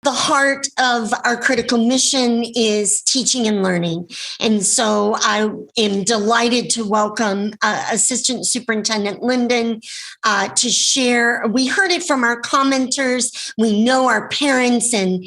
the heart of our critical mission is teaching and learning. And so I am delighted to welcome Assistant Superintendent Linden to share. We heard it from our commenters. We know our parents and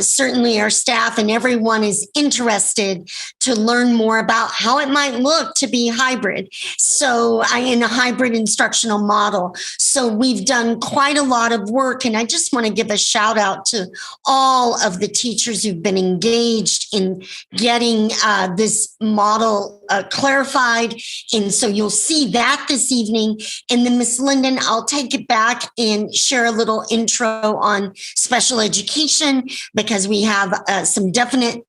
certainly our staff and everyone is interested to learn more about how it might look to be hybrid. So in a hybrid instructional model. So we've done quite a lot of work, and I just want to give a shout out to all of the teachers who've been engaged in getting this model clarified. And so you'll see that this evening. And then Ms. Linden, I'll take it back and share a little intro on special education, because we have some definite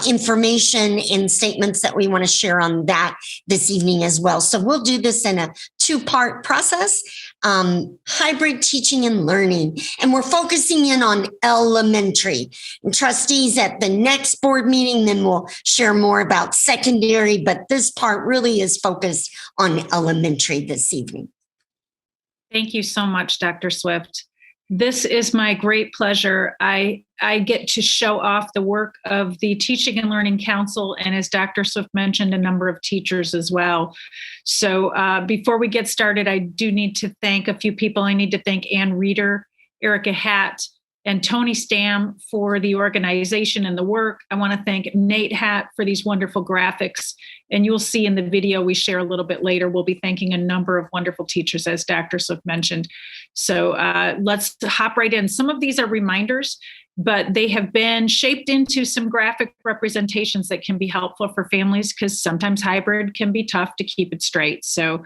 information and statements that we want to share on that this evening as well. So we'll do this in a two-part process, hybrid teaching and learning. And we're focusing in on elementary. And trustees, at the next board meeting, then we'll share more about secondary, but this part really is focused on elementary this evening. Thank you so much, Dr. Swift. This is my great pleasure. I get to show off the work of the Teaching and Learning Council, and as Dr. Swift mentioned, a number of teachers as well. So before we get started, I do need to thank a few people. I need to thank Ann Reeder, Erica Hatt, and Tony Stam for the organization and the work. I want to thank Nate Hatt for these wonderful graphics. And you'll see in the video we share a little bit later, we'll be thanking a number of wonderful teachers, as Dr. Swift mentioned. So let's hop right in. Some of these are reminders, but they have been shaped into some graphic representations that can be helpful for families, because sometimes hybrid can be tough to keep it straight. So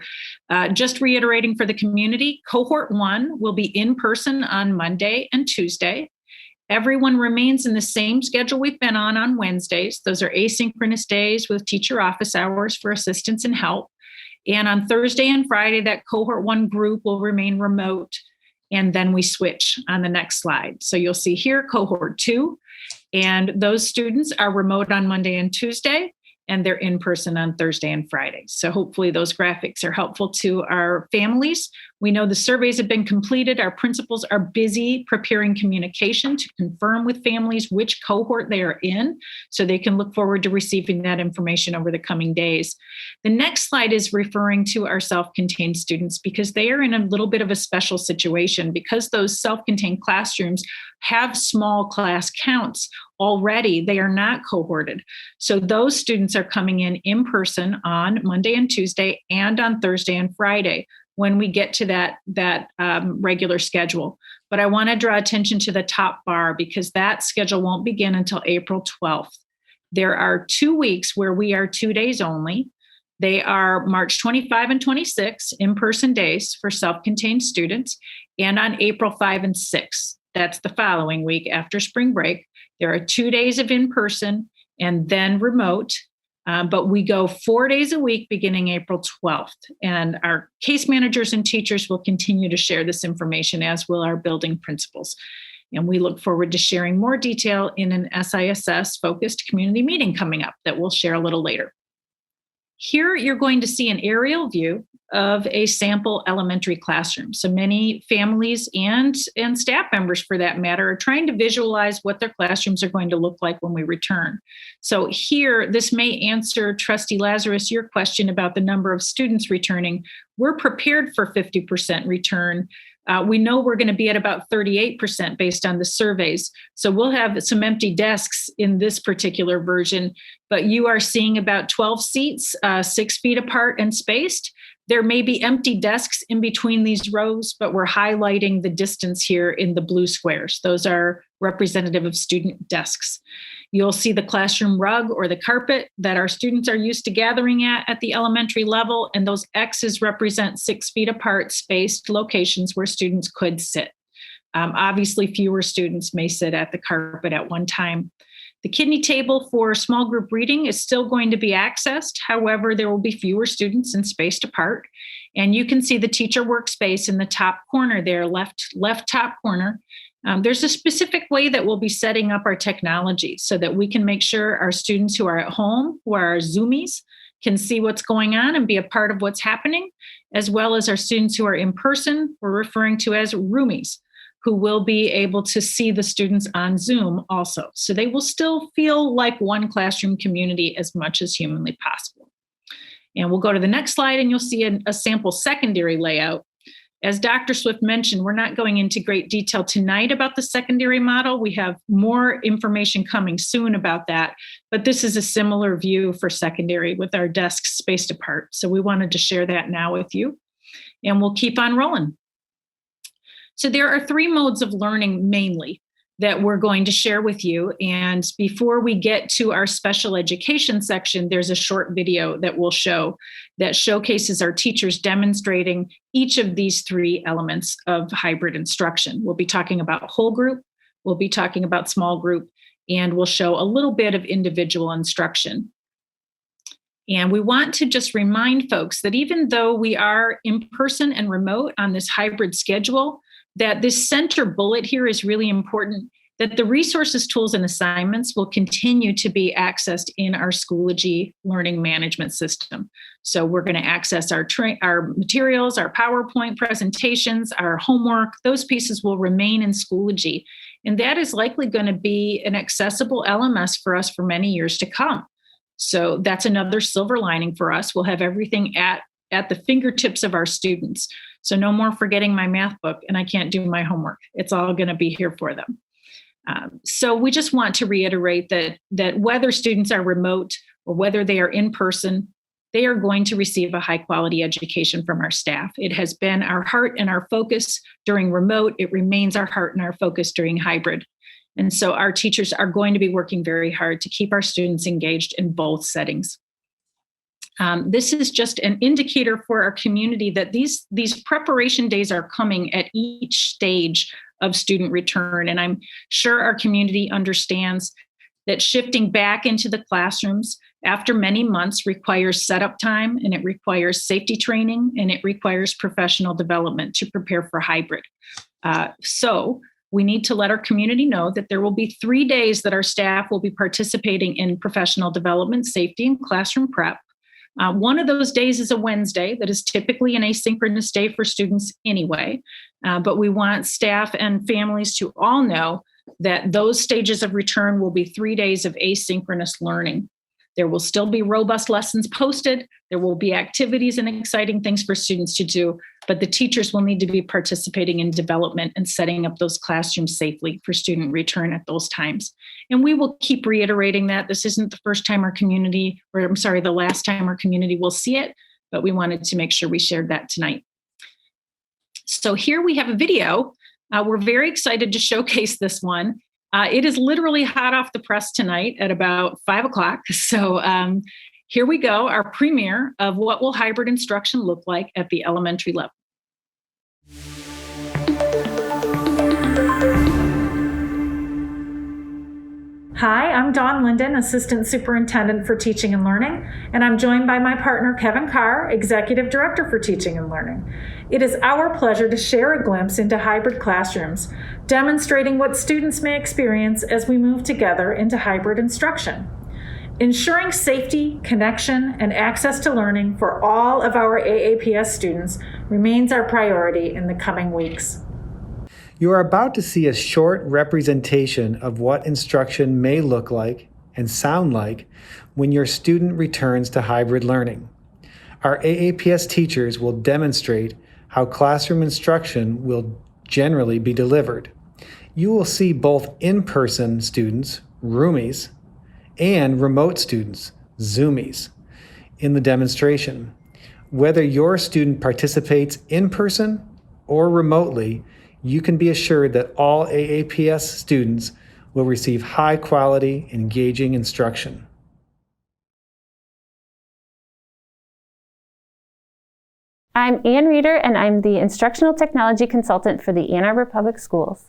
just reiterating for the community, Cohort 1 will be in person on Monday and Tuesday. Everyone remains in the same schedule we've been on Wednesdays. Those are asynchronous days with teacher office hours for assistance and help. And on Thursday and Friday, that Cohort 1 group will remain remote. And then we switch on the next slide. So you'll see here Cohort 2, and those students are remote on Monday and Tuesday, and they're in person on Thursday and Friday. So hopefully those graphics are helpful to our families. We know the surveys have been completed. Our principals are busy preparing communication to confirm with families which cohort they are in, so they can look forward to receiving that information over the coming days. The next slide is referring to our self-contained students, because they are in a little bit of a special situation, because those self-contained classrooms have small class counts already. They are not cohorted. So those students are coming in person on Monday and Tuesday, and on Thursday and Friday when we get to that regular schedule. But I want to draw attention to the top bar, because that schedule won't begin until April 12th. There are 2 weeks where we are 2 days only. They are March 25 and 26 in-person days for self-contained students, and on April 5 and 6. That's the following week after spring break. There are 2 days of in-person and then remote, but we go 4 days a week beginning April 12th. And our case managers and teachers will continue to share this information, as will our building principals. And we look forward to sharing more detail in an SISS-focused community meeting coming up that we'll share a little later. Here, you're going to see an aerial view of a sample elementary classroom. So many families and staff members, for that matter, are trying to visualize what their classrooms are going to look like when we return. So here, this may answer, Trustee Lazarus, your question about the number of students returning. We're prepared for 50% return. We know we're going to be at about 38% based on the surveys. So we'll have some empty desks in this particular version, but you are seeing about 12 seats, 6 feet apart and spaced. There may be empty desks in between these rows, but we're highlighting the distance here in the blue squares. Those are representative of student desks. You'll see the classroom rug or the carpet that our students are used to gathering at the elementary level, and those X's represent 6 feet apart spaced locations where students could sit. Obviously, fewer students may sit at the carpet at one time. The kidney table for small group reading is still going to be accessed. However, there will be fewer students and spaced apart. And you can see the teacher workspace in the top corner there, left top corner. There's a specific way that we'll be setting up our technology so that we can make sure our students who are at home, who are our Zoomies, can see what's going on and be a part of what's happening, as well as our students who are in person, we're referring to as roomies. who will be able to see the students on Zoom also. So they will still feel like one classroom community as much as humanly possible. And we'll go to the next slide and you'll see a sample secondary layout. As Dr. Swift mentioned, we're not going into great detail tonight about the secondary model. We have more information coming soon about that, but this is a similar view for secondary with our desks spaced apart. So we wanted to share that now with you, and we'll keep on rolling. So there are 3 modes of learning mainly that we're going to share with you. And before we get to our special education section, there's a short video that we'll show that showcases our teachers demonstrating each of these 3 elements of hybrid instruction. We'll be talking about whole group, we'll be talking about small group, and we'll show a little bit of individual instruction. And we want to just remind folks that even though we are in person and remote on this hybrid schedule, that this center bullet here is really important, that the resources, tools, and assignments will continue to be accessed in our Schoology learning management system. So we're going to access our materials, our PowerPoint presentations, our homework. Those pieces will remain in Schoology. And that is likely going to be an accessible LMS for us for many years to come. So that's another silver lining for us. We'll have everything at the fingertips of our students. So no more forgetting my math book and I can't do my homework. It's all going to be here for them. So we just want to reiterate that whether students are remote or whether they are in person, they are going to receive a high quality education from our staff. It has been our heart and our focus during remote. It remains our heart and our focus during hybrid. And so our teachers are going to be working very hard to keep our students engaged in both settings. This is just an indicator for our community that these preparation days are coming at each stage of student return. And I'm sure our community understands that shifting back into the classrooms after many months requires setup time, and it requires safety training, and it requires professional development to prepare for hybrid. So we need to let our community know that there will be 3 days that our staff will be participating in professional development, safety, and classroom prep. One of those days is a Wednesday that is typically an asynchronous day for students anyway, but we want staff and families to all know that those stages of return will be 3 days of asynchronous learning. There will still be robust lessons posted. There will be activities and exciting things for students to do, but the teachers will need to be participating in development and setting up those classrooms safely for student return at those times. And we will keep reiterating that. This isn't the last time our community will see it, but we wanted to make sure we shared that tonight. So here we have a video. We're very excited to showcase this one. It is literally hot off the press tonight at about 5 o'clock. So here we go, our premiere of what will hybrid instruction look like at the elementary level. Hi, I'm Dawn Linden, Assistant Superintendent for Teaching and Learning, and I'm joined by my partner, Kevin Carr, Executive Director for Teaching and Learning. It is our pleasure to share a glimpse into hybrid classrooms, demonstrating what students may experience as we move together into hybrid instruction. Ensuring safety, connection, and access to learning for all of our AAPS students remains our priority in the coming weeks. You are about to see a short representation of what instruction may look like and sound like when your student returns to hybrid learning. Our AAPS teachers will demonstrate how classroom instruction will generally be delivered. You will see both in-person students, roomies, and remote students, Zoomies, in the demonstration. Whether your student participates in person or remotely, you can be assured that all AAPS students will receive high-quality, engaging instruction. I'm Ann Reeder, and I'm the Instructional Technology Consultant for the Ann Arbor Public Schools.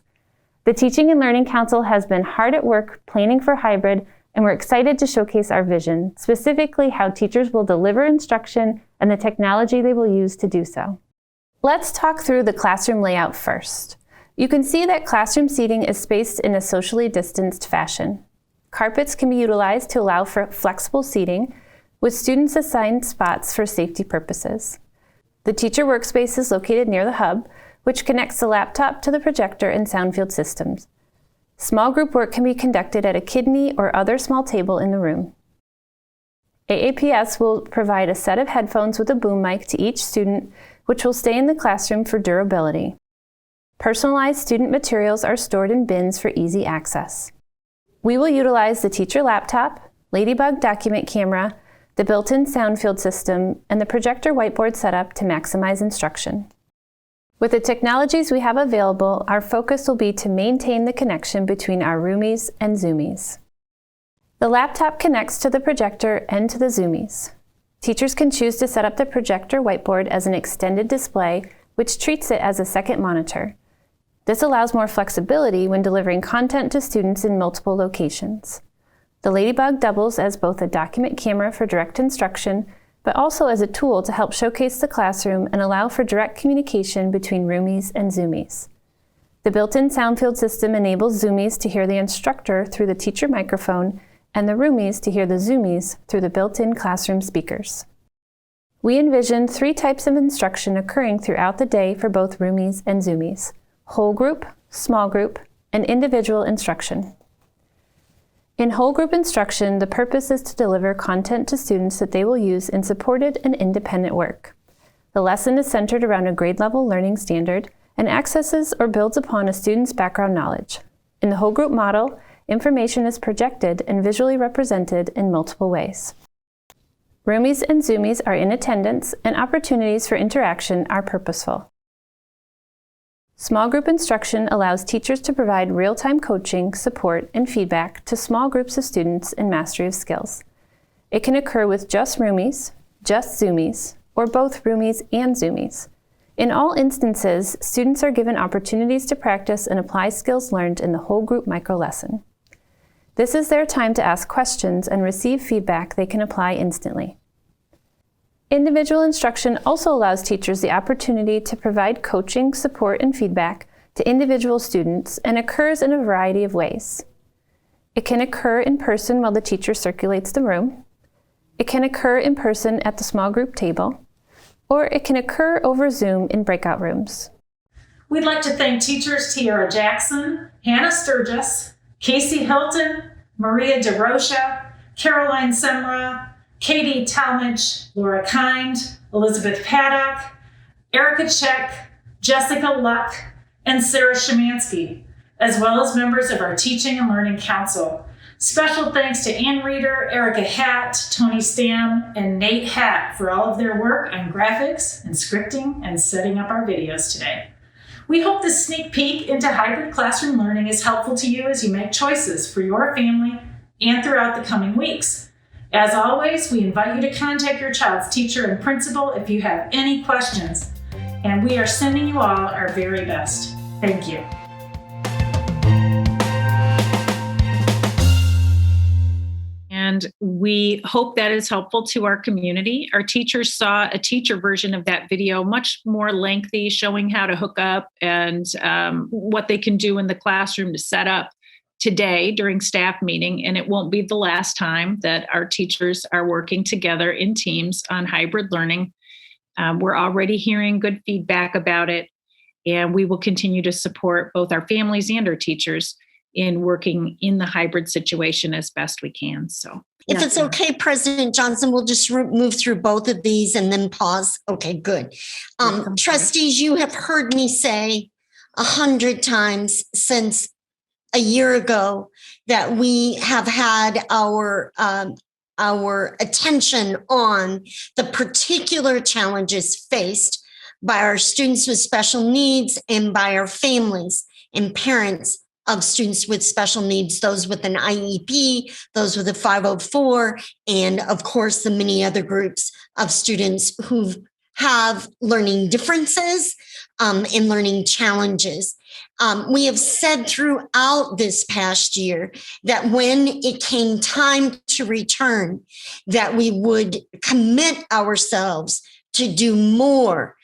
The Teaching and Learning Council has been hard at work planning for hybrid, and we're excited to showcase our vision, specifically how teachers will deliver instruction and the technology they will use to do so. Let's talk through the classroom layout first. You can see that classroom seating is spaced in a socially distanced fashion. Carpets can be utilized to allow for flexible seating, with students assigned spots for safety purposes. The teacher workspace is located near the hub, which connects the laptop to the projector and sound field systems. Small group work can be conducted at a kidney or other small table in the room. AAPS will provide a set of headphones with a boom mic to each student, which will stay in the classroom for durability. Personalized student materials are stored in bins for easy access. We will utilize the teacher laptop, Ladybug document camera, the built-in sound field system, and the projector whiteboard setup to maximize instruction. With the technologies we have available, our focus will be to maintain the connection between our roomies and Zoomies. The laptop connects to the projector and to the Zoomies. Teachers can choose to set up the projector whiteboard as an extended display, which treats it as a second monitor. This allows more flexibility when delivering content to students in multiple locations. The Ladybug doubles as both a document camera for direct instruction, but also as a tool to help showcase the classroom and allow for direct communication between roomies and Zoomies. The built-in sound field system enables Zoomies to hear the instructor through the teacher microphone and the roomies to hear the Zoomies through the built-in classroom speakers. We envision 3 types of instruction occurring throughout the day for both roomies and Zoomies: whole group, small group, and individual instruction. In whole group instruction, the purpose is to deliver content to students that they will use in supported and independent work. The lesson is centered around a grade level learning standard and accesses or builds upon a student's background knowledge. In the whole group model, information is projected and visually represented in multiple ways. Roomies and Zoomies are in attendance, and opportunities for interaction are purposeful. Small group instruction allows teachers to provide real-time coaching, support, and feedback to small groups of students in mastery of skills. It can occur with just roomies, just Zoomies, or both roomies and Zoomies. In all instances, students are given opportunities to practice and apply skills learned in the whole group micro-lesson. This is their time to ask questions and receive feedback they can apply instantly. Individual instruction also allows teachers the opportunity to provide coaching, support, and feedback to individual students and occurs in a variety of ways. It can occur in person while the teacher circulates the room. It can occur in person at the small group table, or it can occur over Zoom in breakout rooms. We'd like to thank teachers Tiara Jackson, Hannah Sturgis, Casey Hilton, Maria DeRocha, Caroline Semra, Katie Talmadge, Laura Kind, Elizabeth Paddock, Erica Check, Jessica Luck, and Sarah Shemansky, as well as members of our Teaching and Learning Council. Special thanks to Ann Reeder, Erica Hatt, Tony Stam, and Nate Hatt for all of their work on graphics and scripting and setting up our videos today. We hope this sneak peek into hybrid classroom learning is helpful to you as you make choices for your family and throughout the coming weeks. As always, we invite you to contact your child's teacher and principal if you have any questions, and we are sending you all our very best. Thank you. And we hope that is helpful to our community. Our teachers saw a teacher version of that video, much more lengthy, showing how to hook up and what they can do in the classroom to set up today during staff meeting. And it won't be the last time that our teachers are working together in teams on hybrid learning. We're already hearing good feedback about it, and we will continue to support both our families and our teachers in working in the hybrid situation as best we can. So if it's okay, President Johnson, we'll just move through both of these and then pause. Okay, good. Trustees, you have heard me say 100 times since a year ago that we have had our attention on the particular challenges faced by our students with special needs and by our families and parents of students with special needs, those with an IEP, those with a 504, and of course, the many other groups of students who have learning differences and learning challenges. We have said throughout this past year that when it came time to return, that we would commit ourselves to do more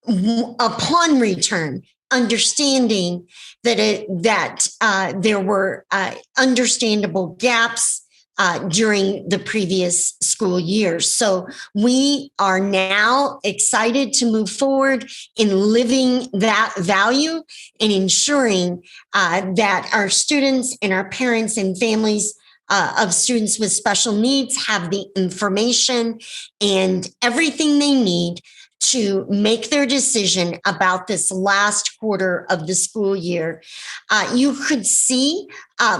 upon return, understanding that there were understandable gaps during the previous school year. So we are now excited to move forward in living that value and ensuring that our students and our parents and families of students with special needs have the information and everything they need to make their decision about this last quarter of the school year. You could see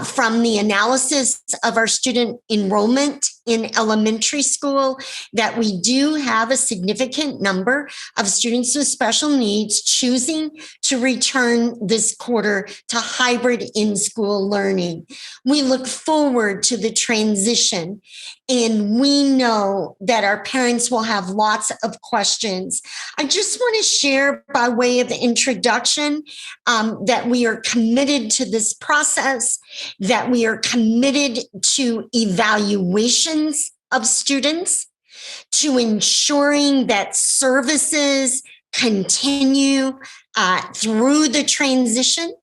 from the analysis of our student enrollment in elementary school that we do have a significant number of students with special needs choosing to return this quarter to hybrid in-school learning. We look forward to the transition, and we know that our parents will have lots of questions. I just want to share by way of introduction that we are committed to this process, that we are committed to evaluations of students, to ensuring that services continue through the transition,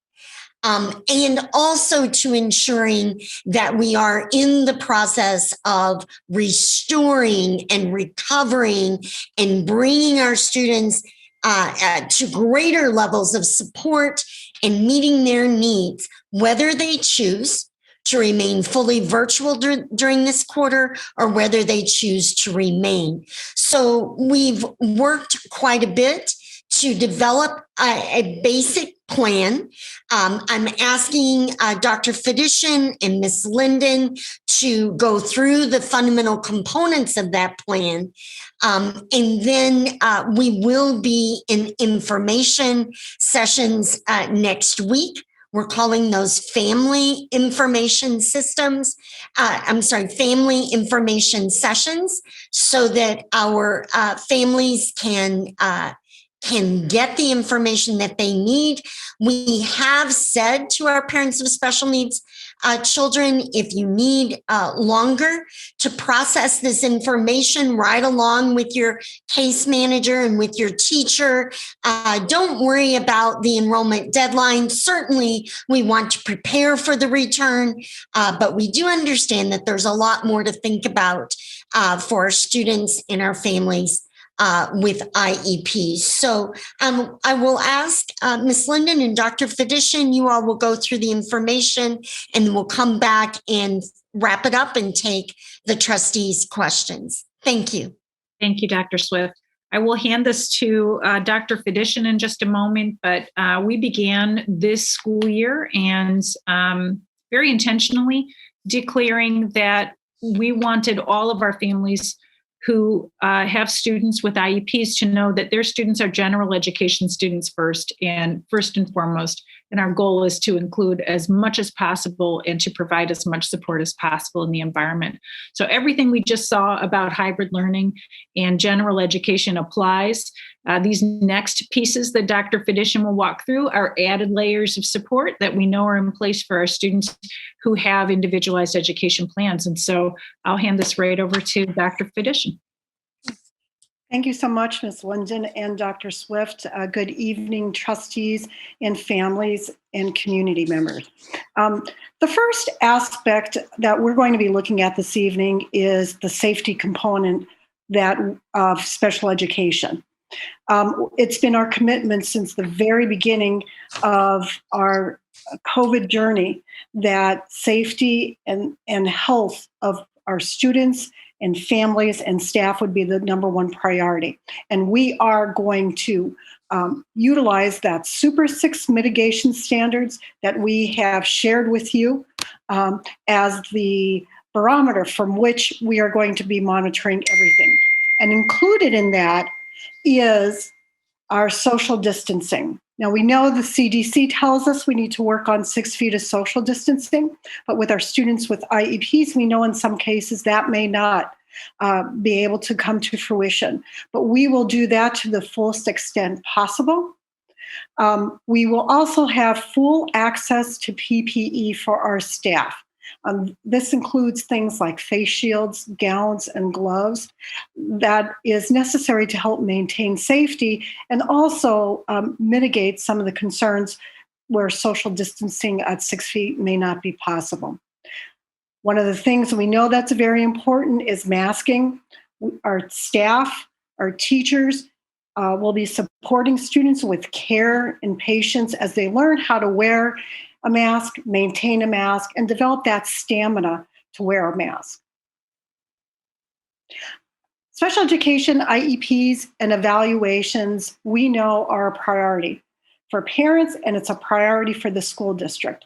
and also to ensuring that we are in the process of restoring and recovering and bringing our students to greater levels of support and meeting their needs, whether they choose to remain fully virtual during this quarter or whether they choose to remain. So we've worked quite a bit to develop a basic plan. I'm asking Dr. Fedician and Ms. Linden to go through the fundamental components of that plan. And then we will be in information sessions next week. We're calling those family information systems. Family information sessions, so that our families can get the information that they need. We have said to our parents of special needs children, if you need longer to process this information right along with your case manager and with your teacher, don't worry about the enrollment deadline. Certainly, we want to prepare for the return, but we do understand that there's a lot more to think about for our students and our families with IEPs. So I will ask Ms. Linden and Dr. Fedician, you all will go through the information and we'll come back and wrap it up and take the trustees' questions. Thank you. Thank you, Dr. Swift. I will hand this to Dr. Fedician in just a moment, but we began this school year and very intentionally declaring that we wanted all of our families who have students with IEPs to know that their students are general education students first and foremost. And our goal is to include as much as possible and to provide as much support as possible in the environment. So everything we just saw about hybrid learning and general education applies. These next pieces that Dr. Fedician will walk through are added layers of support that we know are in place for our students who have individualized education plans. And so I'll hand this right over to Dr. Fedician. Thank you so much, Ms. Linden and Dr. Swift. Good evening, trustees and families and community members. The first aspect that we're going to be looking at this evening is the safety component of special education. It's been our commitment since the very beginning of our COVID journey that safety and health of our students and families and staff would be the number one priority. And we are going to utilize that Super 6 mitigation standards that we have shared with you as the barometer from which we are going to be monitoring everything. And included in that is our social distancing. Now, we know the CDC tells us we need to work on 6 feet of social distancing, but with our students with IEPs, we know in some cases that may not be able to come to fruition. But we will do that to the fullest extent possible. We will also have full access to PPE for our staff. This includes things like face shields, gowns, and gloves that is necessary to help maintain safety and also mitigate some of the concerns where social distancing at 6 feet may not be possible. One of the things we know that's very important is masking. Our staff, our teachers will be supporting students with care and patience as they learn how to wear a mask, maintain a mask, and develop that stamina to wear a mask. Special education, IEPs, and evaluations, we know are a priority for parents, and it's a priority for the school district.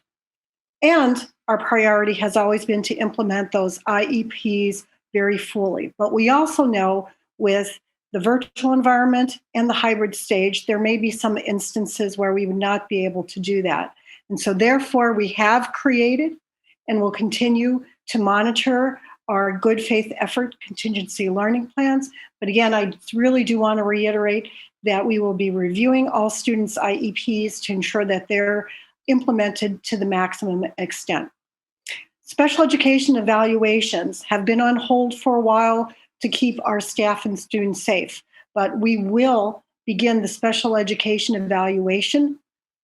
And our priority has always been to implement those IEPs very fully. But we also know with the virtual environment and the hybrid stage, there may be some instances where we would not be able to do that. And so therefore, we have created and will continue to monitor our good faith effort contingency learning plans. But again, I really do want to reiterate that we will be reviewing all students' IEPs to ensure that they're implemented to the maximum extent. Special education evaluations have been on hold for a while to keep our staff and students safe, but we will begin the special education evaluation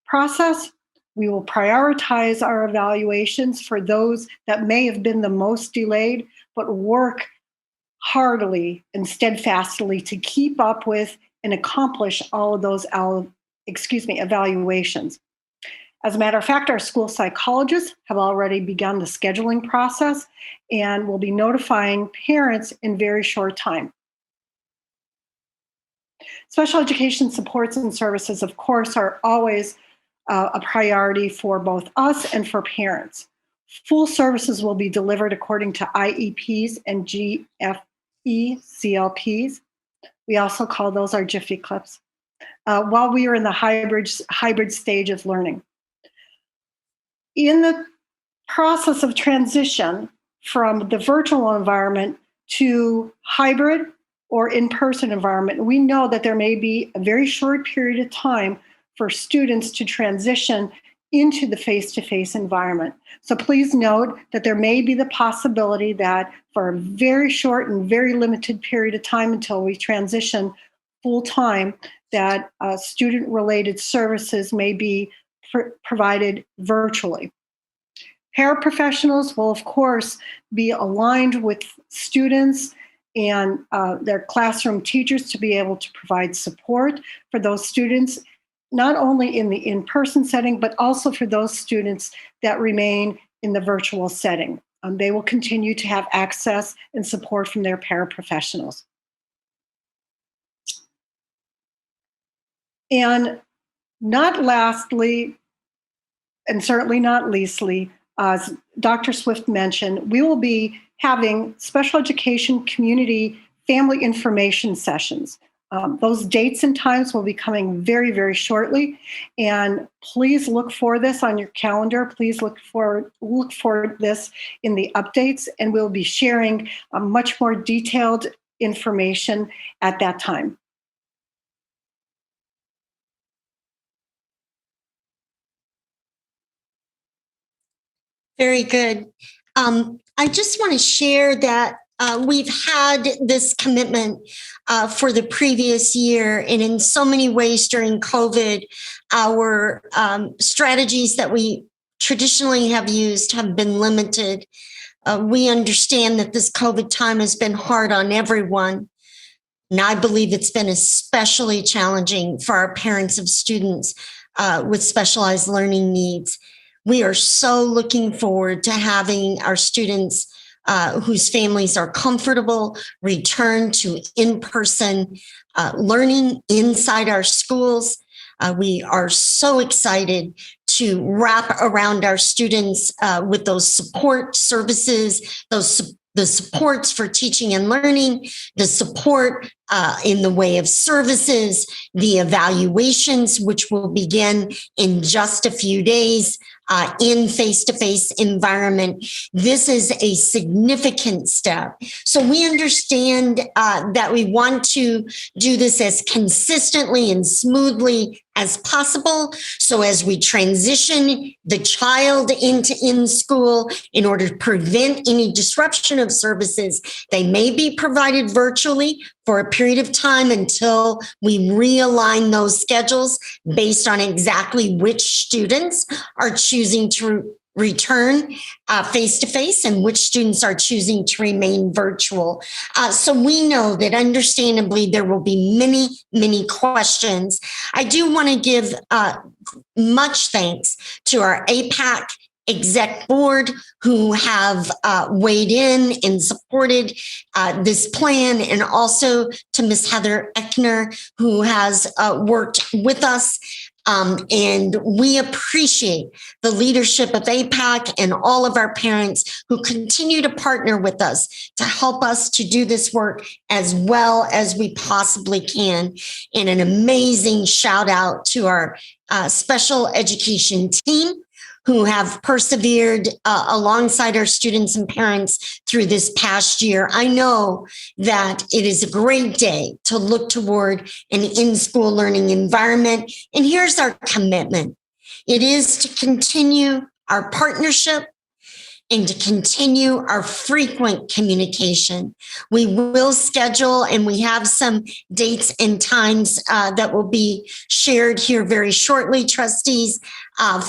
process. We will prioritize our evaluations for those that may have been the most delayed, but work heartily and steadfastly to keep up with and accomplish all of those evaluations. As a matter of fact, our school psychologists have already begun the scheduling process and will be notifying parents in very short time. Special education supports and services, of course, are always a priority for both us and for parents. Full services will be delivered according to IEPs and GFE CLPs. We also call those our Jiffy Clips, while we are in the hybrid stage of learning. In the process of transition from the virtual environment to hybrid or in-person environment, we know that there may be a very short period of time for students to transition into the face-to-face environment. So please note that there may be the possibility that for a very short and very limited period of time until we transition full-time, that student-related services may be provided virtually. Paraprofessionals will, of course, be aligned with students and their classroom teachers to be able to provide support for those students, not only in the in-person setting, but also for those students that remain in the virtual setting. They will continue to have access and support from their paraprofessionals. And not lastly, and certainly not leastly, as Dr. Swift mentioned, we will be having special education community family information sessions. Those dates and times will be coming very, very shortly. And please look for this on your calendar. Please look for this in the updates, and we'll be sharing much more detailed information at that time. Very good. I just want to share that we've had this commitment for the previous year, and in so many ways during COVID, our strategies that we traditionally have used have been limited. We understand that this COVID time has been hard on everyone, and I believe it's been especially challenging for our parents of students with specialized learning needs. We are so looking forward to having our students whose families are comfortable return to in-person learning inside our schools. We are so excited to wrap around our students with those support services, the supports for teaching and learning, the support in the way of services, the evaluations, which will begin in just a few days, in face-to-face environment. This is a significant step. So we understand that we want to do this as consistently and smoothly as possible. So as we transition the child into in-school, in order to prevent any disruption of services, they may be provided virtually for a period of time until we realign those schedules based on exactly which students are choosing to return face-to-face and which students are choosing to remain virtual. So we know that understandably there will be many, many questions. I do want to give much thanks to our APAC exec board who have weighed in and supported this plan, and also to Ms. Heather Eckner, who has worked with us. And we appreciate the leadership of APAC and all of our parents who continue to partner with us to help us to do this work as well as we possibly can. And an amazing shout out to our special education team who have persevered alongside our students and parents through this past year. I know that it is a great day to look toward an in-school learning environment. And here's our commitment. It is to continue our partnership and to continue our frequent communication. We will schedule, and we have some dates and times that will be shared here very shortly, trustees,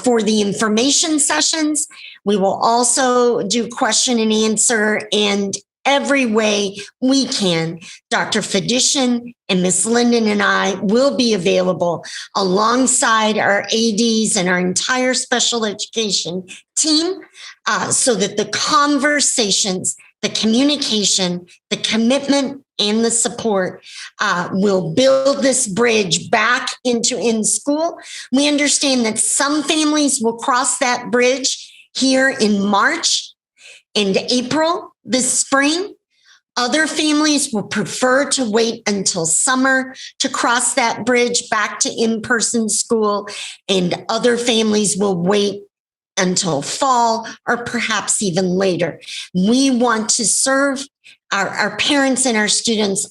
for the information sessions. We will also do question and answer, and every way we can. Dr. Fedician and Ms. Linden and I will be available alongside our ADs and our entire special education team so that the conversations, the communication, the commitment, and the support will build this bridge back into in-school. We understand that some families will cross that bridge here in March and April this spring. Other families will prefer to wait until summer to cross that bridge back to in-person school, and other families will wait until fall or perhaps even later. We want to serve our parents and our students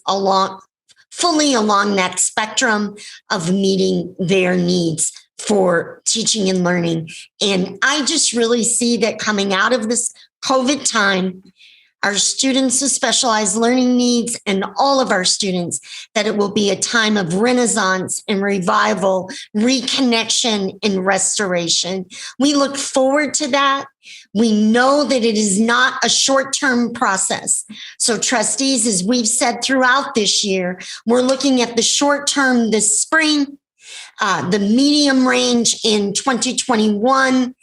fully along that spectrum of meeting their needs for teaching and learning. And I just really see that coming out of this COVID time, our students with specialized learning needs and all of our students, that it will be a time of renaissance and revival, reconnection and restoration. We look forward to that. We know that it is not a short-term process. So trustees, as we've said throughout this year, we're looking at the short term this spring, the medium range in 2021,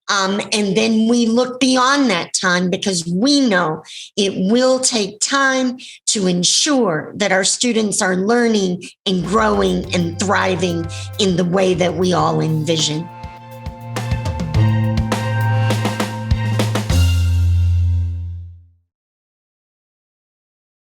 and then we look beyond that time, because we know it will take time to ensure that our students are learning and growing and thriving in the way that we all envision.